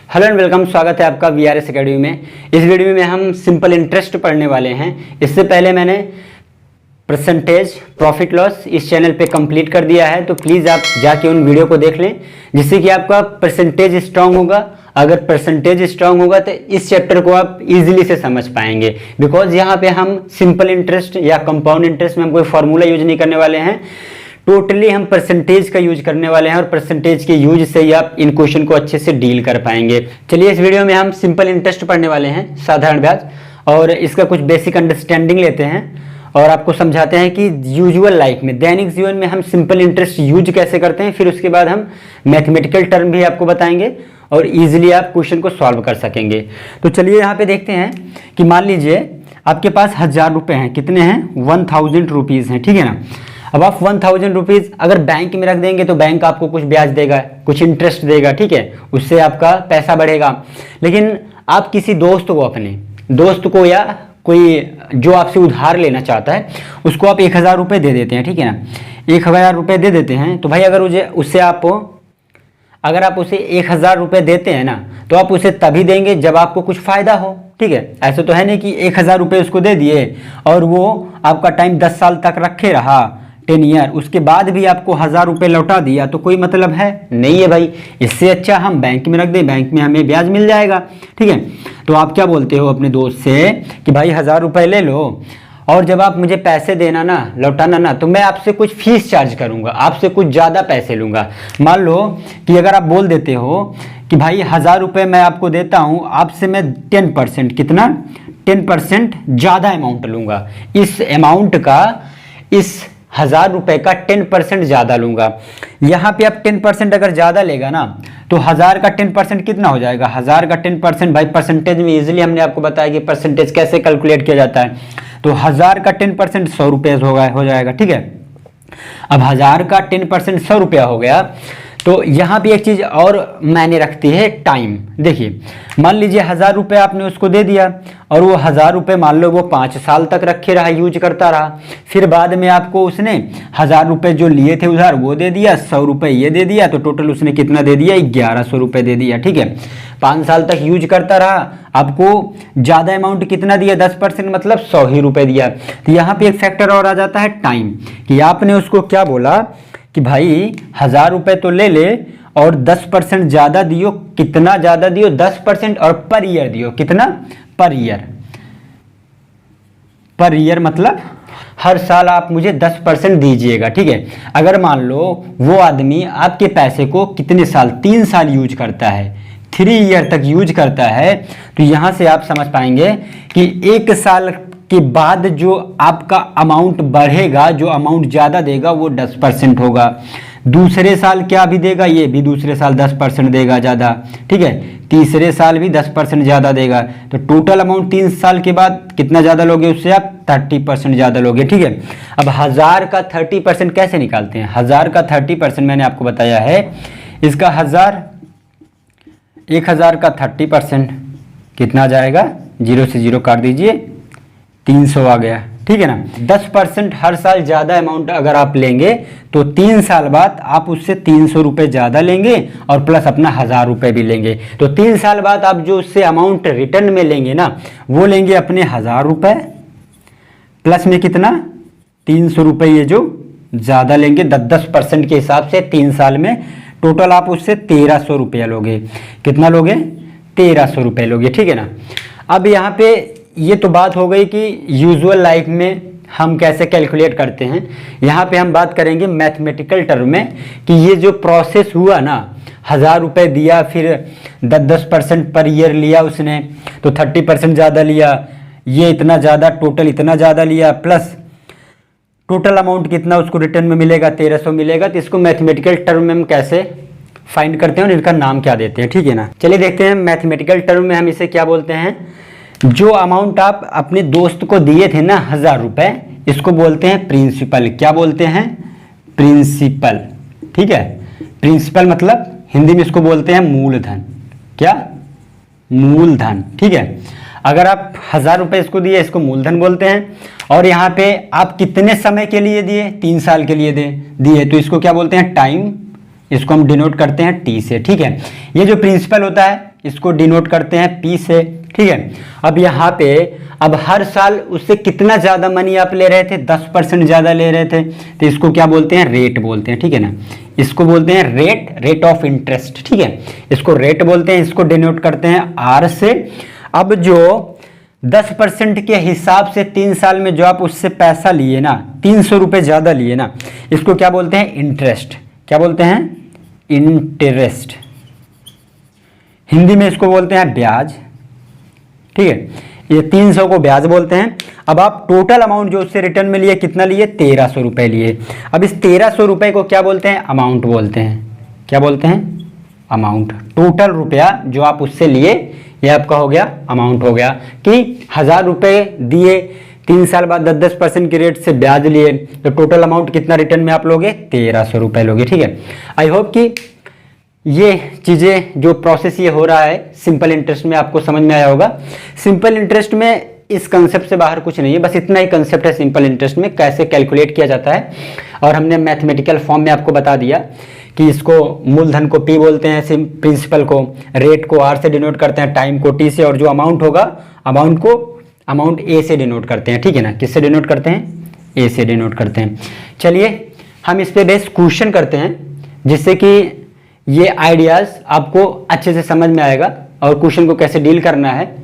Hello and welcome, स्वागत है आपका वीआरएस एकेडमी में। इस वीडियो में हम सिंपल इंटरेस्ट पढ़ने वाले हैं। इससे पहले मैंने परसेंटेज प्रॉफिट लॉस इस चैनल पे कंप्लीट कर दिया है, तो प्लीज़ आप जाके उन वीडियो को देख लें, जिससे कि आपका परसेंटेज स्ट्रांग होगा। अगर परसेंटेज स्ट्रांग होगा तो इस चैप्टर को आप इजीली से समझ पाएंगे, बिकॉज यहाँ पे हम सिंपल इंटरेस्ट या कंपाउंड इंटरेस्ट में हम कोई फार्मूला यूज नहीं करने वाले हैं। टोटली हम परसेंटेज का यूज करने वाले हैं और परसेंटेज के यूज से ही आप इन क्वेश्चन को अच्छे से डील कर पाएंगे। चलिए, इस वीडियो में हम सिंपल इंटरेस्ट पढ़ने वाले हैं, साधारण ब्याज, और इसका कुछ बेसिक अंडरस्टैंडिंग लेते हैं और आपको समझाते हैं कि यूजुअल लाइफ में, दैनिक जीवन में हम सिंपल इंटरेस्ट यूज कैसे करते हैं। फिर उसके बाद हम मैथमेटिकल टर्म भी आपको बताएंगे और ईजिली आप क्वेश्चन को सॉल्व कर सकेंगे। तो चलिए यहाँ पे देखते हैं कि मान लीजिए आपके पास 1000 रुपये हैं। कितने हैं? 1000 रुपीज़ हैं, ठीक है ना। अब आप 1000 रुपीज़ अगर बैंक में रख देंगे तो बैंक आपको कुछ ब्याज देगा, कुछ इंटरेस्ट देगा, ठीक है, उससे आपका पैसा बढ़ेगा। लेकिन आप किसी दोस्त को, अपने दोस्त को या कोई जो आपसे उधार लेना चाहता है, उसको आप 1000 रुपये दे देते हैं, ठीक है ना। 1000 रुपये दे देते हैं तो भाई अगर अगर आप उसे 1000 रुपये देते हैं ना, तो आप उसे तभी देंगे जब आपको कुछ फ़ायदा हो, ठीक है। ऐसे तो है नहीं कि 1000 रुपये उसको दे दिए और वो आपका टाइम 10 साल तक रखे रहा, 10 ईयर, उसके बाद भी आपको 1000 रुपये लौटा दिया, तो कोई मतलब है नहीं है भाई। इससे अच्छा हम बैंक में रख दें, बैंक में हमें ब्याज मिल जाएगा, ठीक है। तो आप क्या बोलते हो अपने दोस्त से कि भाई 1000 रुपये ले लो और जब आप मुझे पैसे देना ना, लौटाना ना, तो मैं आपसे कुछ फीस चार्ज करूंगा, आपसे कुछ ज़्यादा पैसे लूँगा। मान लो कि अगर आप बोल देते हो कि भाई 1000 रुपये मैं आपको देता हूँ, आपसे मैं 10%, कितना? 10% ज़्यादा अमाउंट लूँगा। इस अमाउंट का, इस 1000 रुपये का 10% ज़्यादा लूँगा। यहाँ पे आप 10% अगर ज़्यादा लेगा ना, तो 1000 का 10% कितना हो जाएगा? 1000 का 10% भाई परसेंटेज में इजीली हमने आपको बताया कि परसेंटेज कैसे कैलकुलेट किया जाता है। तो 1000 का 10% 100 रुपये हो जाएगा, ठीक है। अब 1000 का 10% 100 रुपया हो गया। तो यहाँ भी एक चीज़ और मायने रखती है, टाइम। देखिए, मान लीजिए 1000 रुपये आपने उसको दे दिया और वो 1000 रुपये मान लो वो 5 साल तक रखे रहा, यूज करता रहा। फिर बाद में आपको उसने 1000 रुपये जो लिए थे उधार वो दे दिया, 100 रुपये ये दे दिया, तो टोटल उसने कितना दे दिया? 1100 रुपये दे दिया, ठीक है। 5 साल तक यूज करता रहा, आपको ज़्यादा अमाउंट कितना दिया? 10%, मतलब 100 ही रुपये दिया। तो यहाँ पे एक फैक्टर और आ जाता है, टाइम, कि आपने उसको क्या बोला कि भाई 1000 रुपये तो ले ले और 10% ज़्यादा दियो। कितना ज़्यादा दियो? 10%, और पर ईयर दियो। कितना? Per year. पर ईयर मतलब हर साल आप मुझे 10% दीजिएगा, ठीक है। अगर मान लो वो आदमी आपके पैसे को कितने साल? 3 साल यूज करता है, 3 ईयर तक यूज करता है, तो यहाँ से आप समझ पाएंगे कि 1 साल के बाद जो आपका अमाउंट बढ़ेगा, जो अमाउंट ज़्यादा देगा वो 10% होगा। दूसरे साल क्या भी देगा? ये भी दूसरे साल 10% देगा ज़्यादा, ठीक है। तीसरे साल भी 10% ज़्यादा देगा। तो टोटल अमाउंट 3 साल के बाद कितना ज़्यादा लोगे? उससे आप 30% ज़्यादा लोगे, ठीक है। अब 1000 का 30% कैसे निकालते हैं? 1000 का 30% मैंने आपको बताया है। इसका 1000 का 30% कितना आ जाएगा? 0 से 0 काट दीजिए, 300 आ गया, ठीक है ना। 10% हर साल ज़्यादा अमाउंट अगर आप लेंगे तो 3 साल बाद आप उससे 300 रुपये ज़्यादा लेंगे और प्लस अपना 1000 रुपये भी लेंगे। तो 3 साल बाद आप जो उससे अमाउंट रिटर्न में लेंगे ना, वो लेंगे अपने 1000 रुपये, प्लस में कितना? 300 रुपये ये जो ज़्यादा लेंगे 10% के हिसाब से 3 साल में। टोटल आप उससे 1300 रुपया लोगे। कितना लोगे? 1300 रुपये लोगे, ठीक है ना। अब यहाँ पे ये तो बात हो गई कि यूजुअल लाइफ में हम कैसे कैलकुलेट करते हैं। यहाँ पे हम बात करेंगे मैथमेटिकल टर्म में कि ये जो प्रोसेस हुआ ना, 1000 रुपये दिया, फिर 10% पर ईयर लिया उसने, तो 30% ज़्यादा लिया, ये इतना ज़्यादा, टोटल इतना ज़्यादा लिया, प्लस टोटल अमाउंट कितना उसको रिटर्न में मिलेगा? 1300 मिलेगा। तो इसको मैथमेटिकल टर्म में हम कैसे फाइंड करते हैं और इनका नाम क्या देते हैं, ठीक है ना। चलिए देखते हैं मैथमेटिकल टर्म में हम इसे क्या बोलते हैं। जो अमाउंट आप अपने दोस्त को दिए थे ना 1000 रुपये, इसको बोलते हैं प्रिंसिपल। क्या बोलते हैं? प्रिंसिपल, ठीक है। प्रिंसिपल मतलब हिंदी में इसको बोलते हैं मूलधन। क्या? मूलधन, ठीक है। अगर आप 1000 रुपये इसको दिए, इसको मूलधन बोलते हैं। और यहाँ पे आप कितने समय के लिए दिए? 3 साल के लिए दिए, तो इसको क्या बोलते हैं? टाइम। इसको हम डिनोट करते हैं टी से, ठीक है। ये जो प्रिंसिपल होता है इसको डिनोट करते हैं पी से, ठीक है। अब यहाँ पे अब हर साल उससे कितना ज़्यादा मनी आप ले रहे थे, 10% ज़्यादा ले रहे थे, तो इसको क्या बोलते हैं, रेट बोलते हैं, ठीक है ना। इसको बोलते हैं रेट ऑफ इंटरेस्ट, ठीक है, इसको रेट बोलते हैं। इसको डिनोट करते हैं आर से। अब जो 10% के हिसाब से 3 साल में जो आप उससे पैसा लिए ना, 300 रुपये ज़्यादा लिए ना, इसको क्या बोलते हैं, इंटरेस्ट। क्या बोलते हैं, इंटरेस्ट। हिंदी में इसको बोलते हैं ब्याज, ठीक है। ये 300 को ब्याज बोलते हैं। अब आप टोटल अमाउंट जो उससे रिटर्न में लिए कितना लिए, 1300 रुपये लिए। अब इस 1300 रुपये को क्या बोलते हैं, अमाउंट बोलते हैं। क्या बोलते हैं, अमाउंट। टोटल रुपया जो आप उससे लिए ये आपका हो गया अमाउंट हो गया कि 1000 रुपये दिए, 3 साल बाद 10% के रेट से ब्याज लिए, तो टोटल अमाउंट कितना रिटर्न में आप लोगे, 1300 रुपये लोगे, ठीक है। आई होप कि ये चीज़ें जो प्रोसेस ये हो रहा है सिंपल इंटरेस्ट में आपको समझ में आया होगा। सिंपल इंटरेस्ट में इस कंसेप्ट से बाहर कुछ नहीं है, बस इतना ही कंसेप्ट है सिंपल इंटरेस्ट में, कैसे कैलकुलेट किया जाता है। और हमने मैथमेटिकल फॉर्म में आपको बता दिया कि इसको मूलधन को P बोलते हैं, प्रिंसिपल को, रेट को R से डिनोट करते हैं, टाइम को T से, और जो अमाउंट होगा अमाउंट A से डिनोट करते हैं, ठीक है ना। किससे डिनोट करते हैं, A से डिनोट करते हैं। चलिए हम इस पे बेस क्वेश्चन करते हैं, जिससे कि ये आइडियाज़ आपको अच्छे से समझ में आएगा और क्वेश्चन को कैसे डील करना है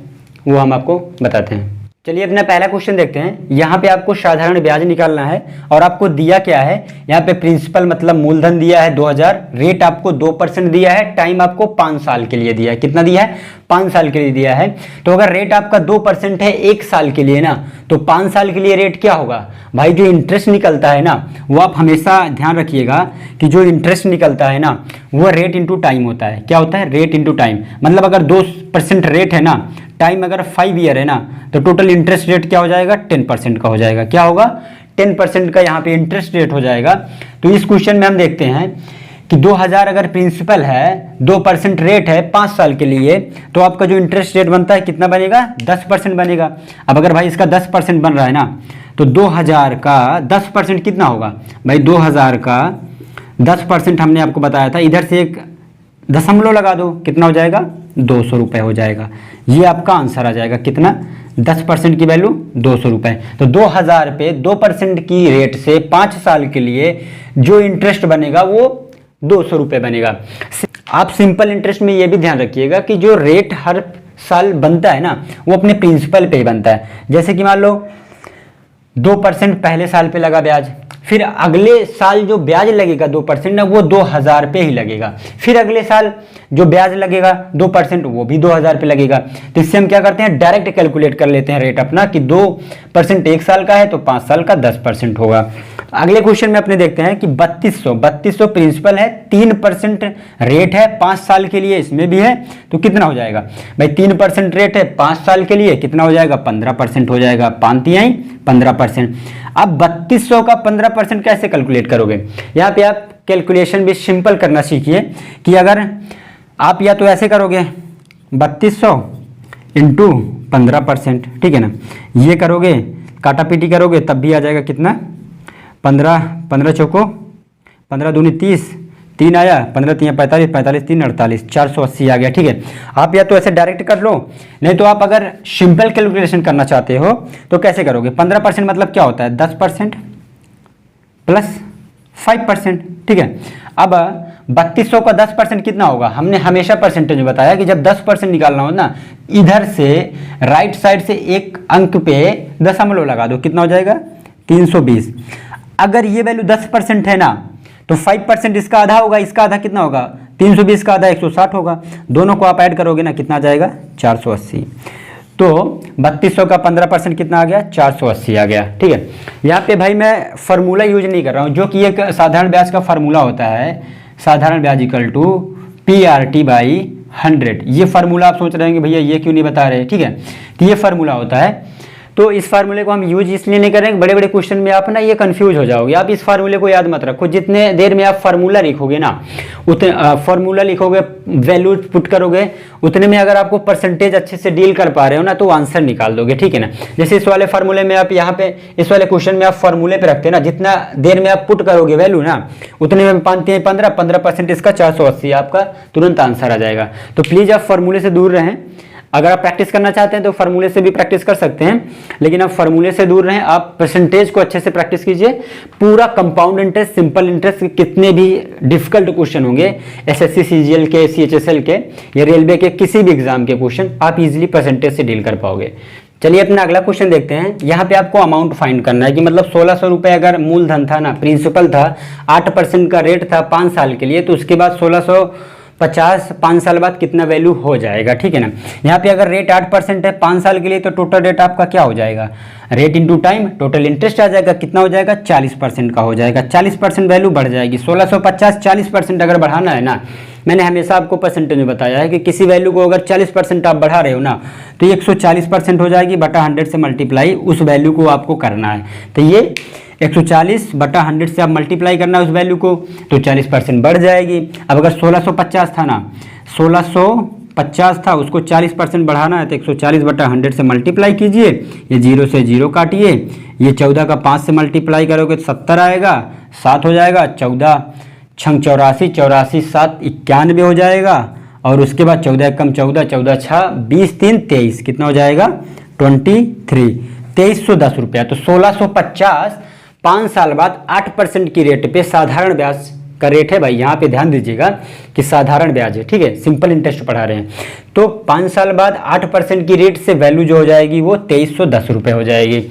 वो हम आपको बताते हैं। चलिए अपना पहला क्वेश्चन देखते हैं। यहाँ पे आपको साधारण ब्याज निकालना है और आपको दिया क्या है, यहाँ पे प्रिंसिपल मतलब मूलधन दिया है 2000, रेट आपको 2% दिया है, टाइम आपको 5 साल के लिए दिया है। कितना दिया है, 5 साल के लिए दिया है। तो अगर रेट आपका 2% है 1 साल के लिए ना, तो 5 साल के लिए रेट क्या होगा भाई, जो इंटरेस्ट निकलता है ना, वो आप हमेशा ध्यान रखिएगा कि जो इंटरेस्ट निकलता है ना वो रेट इंटू टाइम होता है। क्या होता है, रेट इंटू टाइम। मतलब अगर 2% रेट है ना, टाइम अगर 5 ईयर है ना, तो टोटल इंटरेस्ट रेट क्या हो जाएगा, 10% का हो जाएगा। क्या होगा, 10% का यहाँ पे इंटरेस्ट रेट हो जाएगा। तो इस क्वेश्चन में हम देखते हैं कि 2000 अगर प्रिंसिपल है, 2% रेट है 5 साल के लिए, तो आपका जो इंटरेस्ट रेट बनता है कितना बनेगा, 10% बनेगा। अब अगर भाई इसका 10% बन रहा है ना, तो 2000 का 10% कितना होगा भाई, 2000 का 10% हमने आपको बताया था, इधर से एक दशमलव लगा दो, कितना हो जाएगा, 200 रुपये हो जाएगा। ये आपका आंसर आ जाएगा, कितना, 10% की वैल्यू 200 रुपये। तो 2000 पे 2% की रेट से 5 साल के लिए जो इंटरेस्ट बनेगा वो 200 रुपये बनेगा। आप सिंपल इंटरेस्ट में ये भी ध्यान रखिएगा कि जो रेट हर साल बनता है ना, वो अपने प्रिंसिपल पे ही बनता है। जैसे कि मान लो 2% पहले साल पे लगा ब्याज, फिर अगले साल जो ब्याज लगेगा 2% ना, वो 2000 पे ही लगेगा। फिर अगले साल जो ब्याज लगेगा 2%, वो भी 2000 पे लगेगा। तो इससे हम क्या करते हैं, डायरेक्ट कैलकुलेट कर लेते हैं रेट अपना कि 2% 1 साल का है तो 5 साल का 10% होगा। अगले क्वेश्चन में अपने देखते हैं कि 3200 प्रिंसिपल है, 3% रेट है 5 साल के लिए, इसमें भी है, तो कितना हो जाएगा भाई, 3% रेट है 5 साल के लिए, कितना हो जाएगा, 15% हो जाएगा। 5 तिहाई 15%। अब 3200 का 15% कैसे कैलकुलेट करोगे, यहाँ पे आप कैलकुलेशन भी सिंपल करना सीखिए कि अगर आप या तो ऐसे करोगे 3200 इंटू 15%, ठीक है ना, ये करोगे काटा पीटी करोगे तब भी आ जाएगा कितना, 15 चौको 15 दूनी 30, 3 आया, 15 3 45, 45 3 48, 480 आ गया, ठीक है। आप या तो ऐसे डायरेक्ट कर लो, नहीं तो आप अगर सिंपल कैलकुलेशन करना चाहते हो तो कैसे करोगे, 15% मतलब क्या होता है, 10% प्लस 5%, ठीक है। अब 3200 का 10% कितना होगा, हमने हमेशा परसेंटेज में बताया कि जब 10% निकालना हो ना, इधर से राइट साइड से एक अंक पे दशमलव लगा दो, कितना हो जाएगा, 320। अगर ये वैल्यू 10% है ना, तो 5% इसका आधा होगा, इसका आधा कितना होगा, 320 का आधा 160 होगा। दोनों को आप ऐड करोगे ना, कितना आ जाएगा, 480। तो 3200 का 15% कितना आ गया, 480 आ गया, ठीक है। यहाँ पे भाई मैं फार्मूला यूज नहीं कर रहा हूँ, जो कि एक साधारण ब्याज का फार्मूला होता है, साधारण ब्याज इक्वल टू PRT/100। ये फार्मूला आप सोच रहे हैं कि भैया ये क्यों नहीं बता रहे, ठीक है। तो ये फार्मूला होता है तो इस फार्मूले को हम यूज इसलिए नहीं करेंगे, बड़े बड़े क्वेश्चन में आप ना ये कंफ्यूज हो जाओगे। आप इस फार्मूले को याद मत रखो, जितने देर में आप फार्मूला लिखोगे ना, उतने फार्मूला लिखोगे, वैल्यू पुट करोगे, उतने में अगर आपको परसेंटेज अच्छे से डील कर पा रहे हो ना तो आंसर निकाल दोगे, ठीक है ना। जैसे इस वाले फार्मूले में आप यहाँ पे इस वाले क्वेश्चन में आप फार्मूले पे रखते हैं ना, जितना देर में आप पुट करोगे वैल्यू ना, उतने में 15% इसका 480 आपका तुरंत आंसर आ जाएगा। तो प्लीज आप फार्मूले से दूर रहें। अगर आप प्रैक्टिस करना चाहते हैं तो फार्मूले से भी प्रैक्टिस कर सकते हैं, लेकिन आप फार्मूले से दूर रहें। आप परसेंटेज को अच्छे से प्रैक्टिस कीजिए। पूरा कंपाउंड इंटरेस्ट, सिंपल इंटरेस्ट, कितने भी डिफिकल्ट क्वेश्चन होंगे एसएससी सीजीएल के, सीएचएसएल के या रेलवे के किसी भी एग्जाम के क्वेश्चन आप इजीली परसेंटेज से डील कर पाओगे। चलिए अपना अगला क्वेश्चन देखते हैं। यहाँ पे आपको अमाउंट फाइंड करना है कि मतलब 1600 रुपये अगर मूलधन था ना, प्रिंसिपल था, 8% का रेट था 5 साल के लिए, तो उसके बाद 1650 5 साल बाद कितना वैल्यू हो जाएगा, ठीक है ना। यहाँ पे अगर रेट 8% है 5 साल के लिए, तो टोटल रेट आपका क्या हो जाएगा, rate into time, total interest आ जाएगा, कितना हो जाएगा, 40% का हो जाएगा। 40% वैल्यू बढ़ जाएगी। 1650 40% अगर बढ़ाना है ना, मैंने हमेशा आपको परसेंटेज में बताया है कि किसी वैल्यू को अगर 40% आप बढ़ा रहे हो ना, तो ये 140% हो जाएगी, बटा 100 से मल्टीप्लाई उस वैल्यू को आपको करना है। तो ये 140 बटा 100 से आप मल्टीप्लाई करना है उस वैल्यू को, तो 40% बढ़ जाएगी। अब अगर 1650 था ना, 1650 था, उसको 40% बढ़ाना है, तो 140 बटा 100 से मल्टीप्लाई कीजिए, ये 0 से 0 काटिए, ये 14 का 5 से मल्टीप्लाई करोगे तो 70 आएगा, 7 हो जाएगा, 14 छंग 84, 84 7 91 हो जाएगा, और उसके बाद 14 कम 14, 14 6 20 3 23, कितना हो जाएगा 23, 2310 रुपया। तो 1650 5 साल बाद 8% की रेट पे साधारण ब्याज का रेट है भाई, यहाँ पे ध्यान दीजिएगा कि साधारण ब्याज है, ठीक है, सिंपल इंटरेस्ट पढ़ा रहे हैं। तो 5 साल बाद 8% की रेट से वैल्यू जो हो जाएगी वो 2310 रुपये हो जाएगी।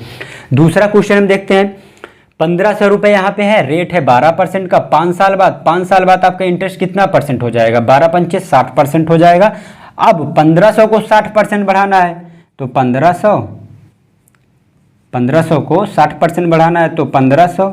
दूसरा क्वेश्चन हम देखते हैं। 1500 रुपये यहाँ पे है, रेट है 12% का। 5 साल बाद आपका इंटरेस्ट कितना परसेंट हो जाएगा, 12 पंचे 60% हो जाएगा। अब 1500 को 60% बढ़ाना है, तो 1500 को 60% बढ़ाना है, तो 1500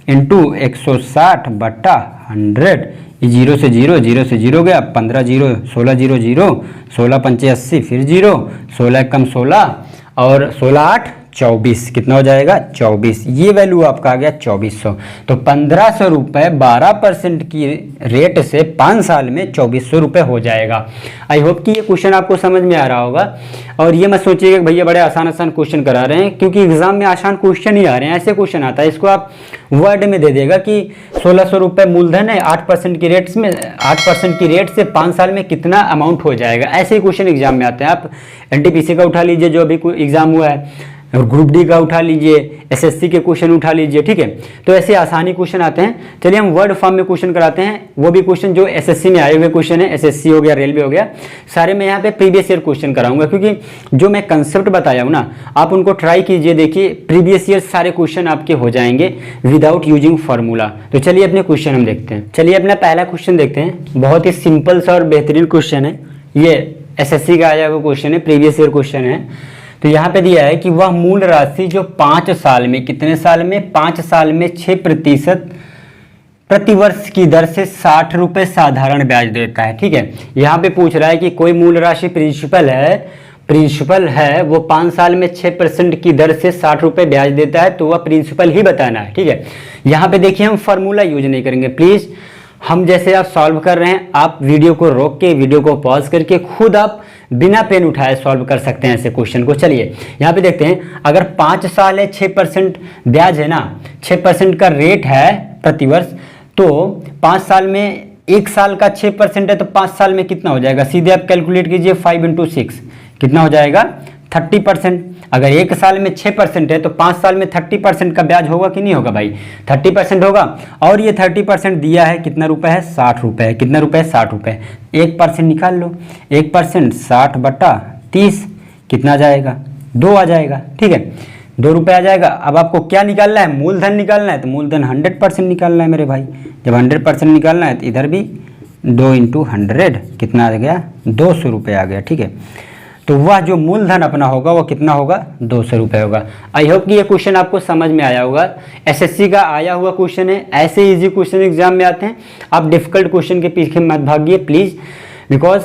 इंटू 160 बटा 100, ये 0 से 0, 0 से 0 गया, 15 0, 16 0 0, 16 पंचे 80, फिर 0, 16 कम 16 और 16 8 24, कितना हो जाएगा 24, ये वैल्यू आपका आ गया 2400। तो 1500 रुपये 12% की रेट से 5 साल में 2400 रुपये हो जाएगा। आई होप कि ये क्वेश्चन आपको समझ में आ रहा होगा। और ये मत सोचिएगा कि भैया बड़े आसान क्वेश्चन करा रहे हैं, क्योंकि एग्जाम में आसान क्वेश्चन ही आ रहे हैं। ऐसे क्वेश्चन आता है, इसको आप वर्ड में दे देगा कि 1600 रुपये मूलधन है, 8% की रेट में 8% की रेट से 5 साल में कितना अमाउंट हो जाएगा। ऐसे ही क्वेश्चन एग्जाम में आते हैं। आप एनटीपीसी का उठा लीजिए जो अभी एग्जाम हुआ है, और ग्रुप डी का उठा लीजिए, एसएससी के क्वेश्चन उठा लीजिए, ठीक है। तो ऐसे आसानी क्वेश्चन आते हैं। चलिए हम वर्ड फॉर्म में क्वेश्चन कराते हैं, वो भी क्वेश्चन जो एसएससी में आए हुए क्वेश्चन है, एसएससी हो गया, रेलवे हो गया, सारे मैं यहाँ पे प्रीवियस ईयर क्वेश्चन कराऊंगा, क्योंकि जो मैं कंसेप्ट बताया हूँ ना, आप उनको ट्राई कीजिए, देखिए प्रीवियस ईयर सारे क्वेश्चन आपके हो जाएंगे विदाउट यूजिंग फार्मूला। तो चलिए अपने क्वेश्चन हम देखते हैं। चलिए अपना पहला क्वेश्चन देखते हैं। बहुत ही सिंपल सा और बेहतरीन क्वेश्चन है, ये एसएससी का आया हुआ क्वेश्चन है, प्रीवियस ईयर क्वेश्चन है। तो यहाँ पे दिया है कि वह मूल राशि जो 5 साल में, कितने साल में, 5 साल में 6% प्रतिवर्ष की दर से 60 रुपये साधारण ब्याज देता है, ठीक है। यहाँ पे पूछ रहा है कि कोई मूल राशि प्रिंसिपल है वो 5 साल में 6% की दर से 60 रुपये ब्याज देता है, तो वह प्रिंसिपल ही बताना है, ठीक है। यहाँ पे देखिए हम फार्मूला यूज नहीं करेंगे प्लीज़। हम जैसे आप सॉल्व कर रहे हैं, आप वीडियो को रोक के, वीडियो को पॉज करके खुद आप बिना पेन उठाए सॉल्व कर सकते हैं ऐसे क्वेश्चन को। चलिए यहाँ पे देखते हैं। अगर 5 साल है, 6% ब्याज है ना, 6% का रेट है प्रतिवर्ष, तो 5 साल में 1 साल का 6% है, तो 5 साल में कितना हो जाएगा, सीधे आप कैलकुलेट कीजिए, 5 × 6 कितना हो जाएगा 30%। अगर 1 साल में 6% है, तो 5 साल में 30% का ब्याज होगा कि नहीं होगा भाई, 30% होगा। और ये 30% दिया है, कितना रुपए है, 60 रुपये। कितना रुपए है, 60 रुपये। 1% निकाल लो, 1% 60 बटा 30 कितना आ जाएगा, 2 आ जाएगा, ठीक है, 2 रुपये आ जाएगा। अब आपको क्या निकालना है, मूलधन निकालना है, तो मूलधन 100% निकालना है मेरे भाई। जब 100% निकालना है तो इधर भी 2 × 100 कितना आ गया, 200 रुपये आ गया, ठीक है। तो वह जो मूलधन अपना होगा वो कितना होगा, 200 रुपये होगा। आई होप कि ये क्वेश्चन आपको समझ में आया होगा। एसएससी का आया हुआ क्वेश्चन है, ऐसे इजी क्वेश्चन एग्जाम में आते हैं। आप डिफिकल्ट क्वेश्चन के पीछे मत भागिए प्लीज़, बिकॉज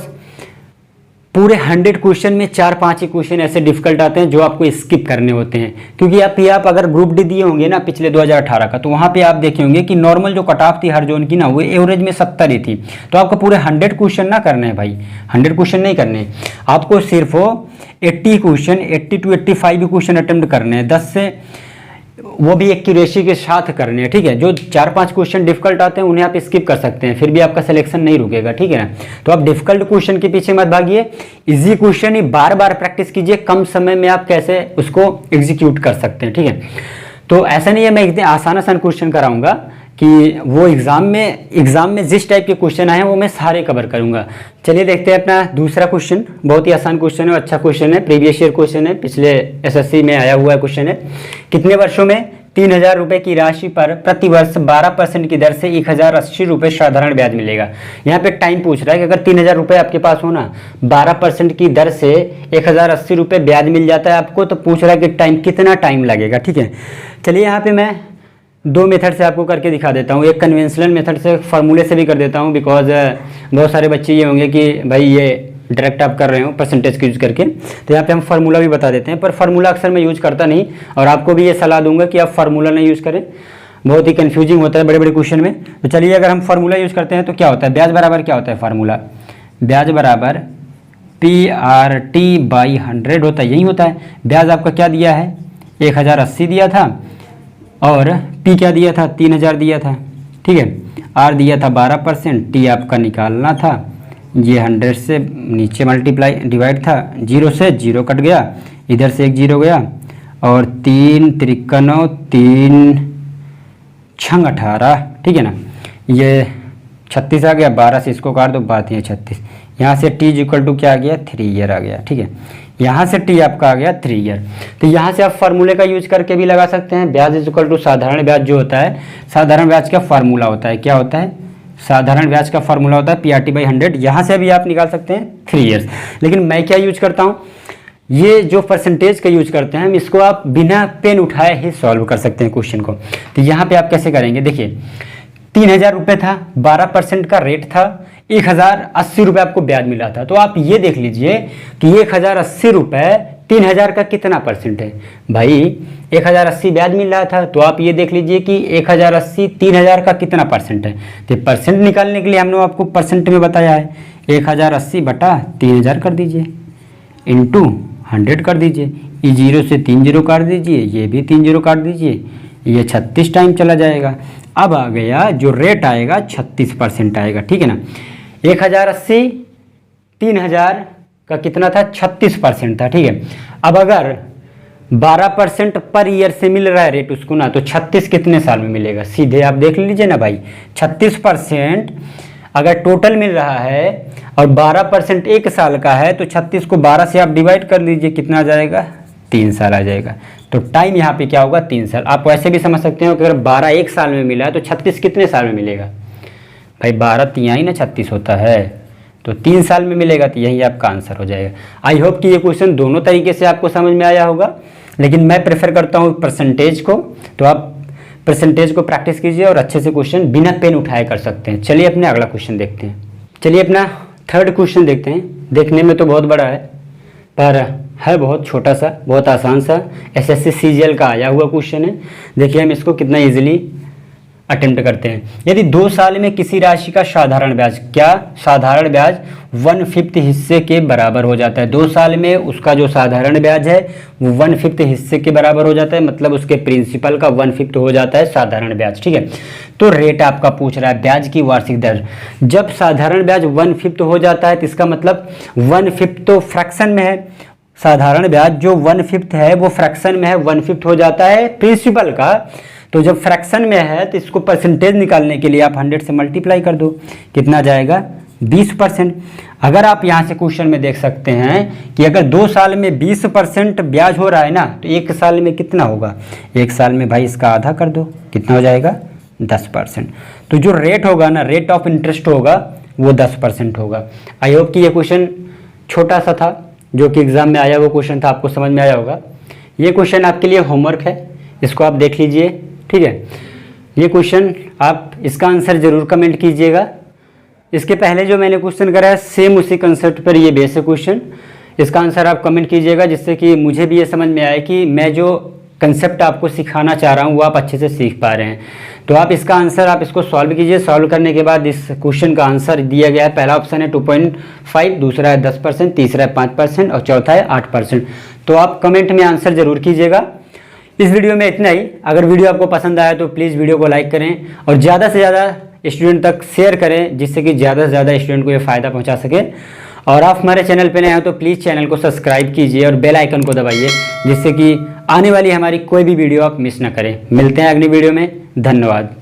पूरे 100 क्वेश्चन में 4-5 ही क्वेश्चन ऐसे डिफिकल्ट आते हैं जो आपको स्किप करने होते हैं, क्योंकि आप अगर ग्रुप डी दिए होंगे ना पिछले 2018 का, तो वहाँ पे आप देखे होंगे कि नॉर्मल जो कट ऑफ थी हर जोन की ना, वो एवरेज में 70 ही थी। तो आपको पूरे 100 क्वेश्चन ना करने हैं भाई, 100 क्वेश्चन नहीं करने हैं, आपको सिर्फ 80 क्वेश्चन, 80 to 85 क्वेश्चन अटेम्प्ट करने हैं, 10 से वो भी एक्यूरेसी के साथ करने हैं, ठीक है। जो 4-5 क्वेश्चन डिफिकल्ट आते हैं उन्हें आप स्किप कर सकते हैं, फिर भी आपका सिलेक्शन नहीं रुकेगा, ठीक है ना। तो आप डिफिकल्ट क्वेश्चन के पीछे मत भागिए, इजी क्वेश्चन ही बार बार प्रैक्टिस कीजिए, कम समय में आप कैसे उसको एग्जीक्यूट कर सकते हैं, ठीक है। तो ऐसा नहीं है मैं एकदम आसान क्वेश्चन कराऊंगा कि वो एग्जाम में जिस टाइप के क्वेश्चन आए हैं वो मैं सारे कवर करूंगा। चलिए देखते हैं अपना दूसरा क्वेश्चन, बहुत ही आसान क्वेश्चन है, अच्छा क्वेश्चन है, प्रीवियस ईयर क्वेश्चन है, पिछले एसएससी में आया हुआ क्वेश्चन है। कितने वर्षों में 3000 रुपये की राशि पर प्रति वर्ष 12% की दर से 1080 रुपये साधारण ब्याज मिलेगा। यहाँ पे टाइम पूछ रहा है कि अगर 3000 रुपये आपके पास हो ना, 12% की दर से 1080 रुपये ब्याज मिल जाता है आपको, तो पूछ रहा है कि कितना टाइम लगेगा, ठीक है। चलिए यहाँ पे मैं 2 मेथड से आपको करके दिखा देता हूँ, एक कन्वेंशनल मेथड से, फार्मूले से भी कर देता हूँ, बिकॉज बहुत सारे बच्चे ये होंगे कि भाई ये डायरेक्ट आप कर रहे हो परसेंटेज का यूज़ करके, तो यहाँ पे हम फार्मूला भी बता देते हैं, पर फार्मूला अक्सर मैं यूज़ करता नहीं, और आपको भी ये सलाह दूंगा कि आप फार्मूला नहीं यूज़ करें, बहुत ही कन्फ्यूजिंग होता है बड़े बड़े क्वेश्चन में। तो चलिए अगर हम फार्मूला यूज़ करते हैं तो क्या होता है, ब्याज बराबर क्या होता है फार्मूला, ब्याज बराबर PRT/100 होता है, यही होता है। ब्याज आपका क्या दिया है, 1080 दिया था, और P क्या दिया था, 3000 दिया था, ठीक है। R दिया था 12%, T आपका निकालना था, ये 100 से नीचे मल्टीप्लाई डिवाइड था, 0 से 0 कट गया, इधर से 1 0 गया, और 3 53 3 6 18, ठीक है ना। ये 36 आ गया, 12 से इसको काट दो, बात ये 36, यहाँ से T इक्वल टू क्या आ गया, 3 ईयर आ गया, ठीक है। यहाँ से T आपका आ गया 3 ईयर। तो यहाँ से आप फार्मूले का यूज करके भी लगा सकते हैं, ब्याज इज इक्वल टू साधारण ब्याज जो होता है, साधारण ब्याज का फार्मूला होता है, क्या होता है, साधारण ब्याज का फार्मूला होता है PRT/100, यहाँ से भी आप निकाल सकते हैं 3 ईयर्स। लेकिन मैं क्या यूज करता हूँ, ये जो परसेंटेज का यूज करते हैं हम, इसको आप बिना पेन उठाए ही सॉल्व कर सकते हैं क्वेश्चन को। तो यहाँ पे आप कैसे करेंगे, देखिए 3000 रुपये था, 12% का रेट था, 1080 रुपये आपको ब्याज मिला था। तो आप ये देख लीजिए कि 1080 रुपये 3000 का कितना परसेंट है, भाई 1080 ब्याज मिल रहा था, तो आप ये देख लीजिए कि 1080 3000 का कितना परसेंट है। तो परसेंट निकालने के लिए हमने आपको परसेंट में बताया है, 1080 बटा 3000 कर दीजिए, इंटू 100 कर दीजिए, ये 0 से 3 0 काट दीजिए, ये भी 3 0 काट दीजिए, ये 36 टाइम चला जाएगा। अब आ गया जो रेट आएगा 36% आएगा, ठीक है ना। 1080 3000 का कितना था, 36% था, ठीक है। अब अगर 12% पर ईयर से मिल रहा है रेट उसको ना, तो 36 कितने साल में मिलेगा, सीधे आप देख लीजिए ना भाई, 36% अगर टोटल मिल रहा है और 12% 1 साल का है, तो 36 को 12 से आप डिवाइड कर लीजिए, कितना आ जाएगा, 3 साल आ जाएगा। तो टाइम यहाँ पे क्या होगा, 3 साल। आप वैसे भी समझ सकते हो कि अगर 12 1 साल में मिला है तो 36 कितने साल में मिलेगा, भाई 12 तिहाई ना 36 होता है, तो 3 साल में मिलेगा, तो यही आपका आंसर हो जाएगा। आई होप कि ये क्वेश्चन दोनों तरीके से आपको समझ में आया होगा, लेकिन मैं प्रेफर करता हूँ परसेंटेज को, तो आप परसेंटेज को प्रैक्टिस कीजिए और अच्छे से क्वेश्चन बिना पेन उठाए कर सकते हैं। चलिए अपने अगला क्वेश्चन देखते हैं। चलिए अपना थर्ड क्वेश्चन देखते हैं। देखने में तो बहुत बड़ा है, पर है बहुत छोटा सा, बहुत आसान सा, एसएससी सीजीएल का आया हुआ क्वेश्चन है। देखिए हम इसको कितना इजीली अटेम्प्ट करते हैं। यदि 2 साल में किसी राशि का साधारण ब्याज, क्या साधारण ब्याज 1/5 हिस्से के बराबर हो जाता है, 2 साल में उसका जो साधारण ब्याज है वो 1/5 हिस्से के बराबर हो जाता है, मतलब उसके प्रिंसिपल का 1/5 हो जाता है साधारण ब्याज, ठीक है। तो रेट आपका पूछ रहा है ब्याज की वार्षिक दर। जब साधारण ब्याज 1/5 हो जाता है तो इसका मतलब 1/5 तो फ्रैक्शन में है, साधारण ब्याज जो 1/5 है वो फ्रैक्शन में है, 1/5 हो जाता है प्रिंसिपल का। तो जब फ्रैक्शन में है तो इसको परसेंटेज निकालने के लिए आप 100 से मल्टीप्लाई कर दो, कितना जाएगा, 20%। अगर आप यहाँ से क्वेश्चन में देख सकते हैं कि अगर 2 साल में 20% ब्याज हो रहा है ना, तो 1 साल में कितना होगा, 1 साल में भाई इसका आधा कर दो, कितना हो जाएगा, 10%। तो जो रेट होगा ना, रेट ऑफ इंटरेस्ट होगा वो 10% होगा। आई होप कि ये क्वेश्चन छोटा सा था, जो कि एग्जाम में आया वो क्वेश्चन था, आपको समझ में आया होगा। ये क्वेश्चन आपके लिए होमवर्क है, इसको आप देख लीजिए, ठीक है। ये क्वेश्चन आप इसका आंसर ज़रूर कमेंट कीजिएगा, इसके पहले जो मैंने क्वेश्चन करा है सेम उसी कंसेप्ट पर ये बेस है क्वेश्चन। इसका आंसर आप कमेंट कीजिएगा, जिससे कि मुझे भी ये समझ में आए कि मैं जो कंसेप्ट आपको सिखाना चाह रहा हूँ वो आप अच्छे से सीख पा रहे हैं। तो आप इसका आंसर आप इसको सॉल्व कीजिए। सॉल्व करने के बाद इस क्वेश्चन का आंसर दिया गया है, पहला ऑप्शन है 2.5, दूसरा है 10%, तीसरा है 5% और चौथा है 8%। तो आप कमेंट में आंसर जरूर कीजिएगा। इस वीडियो में इतना ही। अगर वीडियो आपको पसंद आया तो प्लीज़ वीडियो को लाइक करें और ज़्यादा से ज़्यादा स्टूडेंट तक शेयर करें, जिससे कि ज़्यादा से ज़्यादा स्टूडेंट को ये फ़ायदा पहुंचा सके। और आप हमारे चैनल पे नए हैं तो प्लीज़ चैनल को सब्सक्राइब कीजिए और बेल आइकन को दबाइए, जिससे कि आने वाली हमारी कोई भी वीडियो आप मिस ना करें। मिलते हैं अगली वीडियो में। धन्यवाद।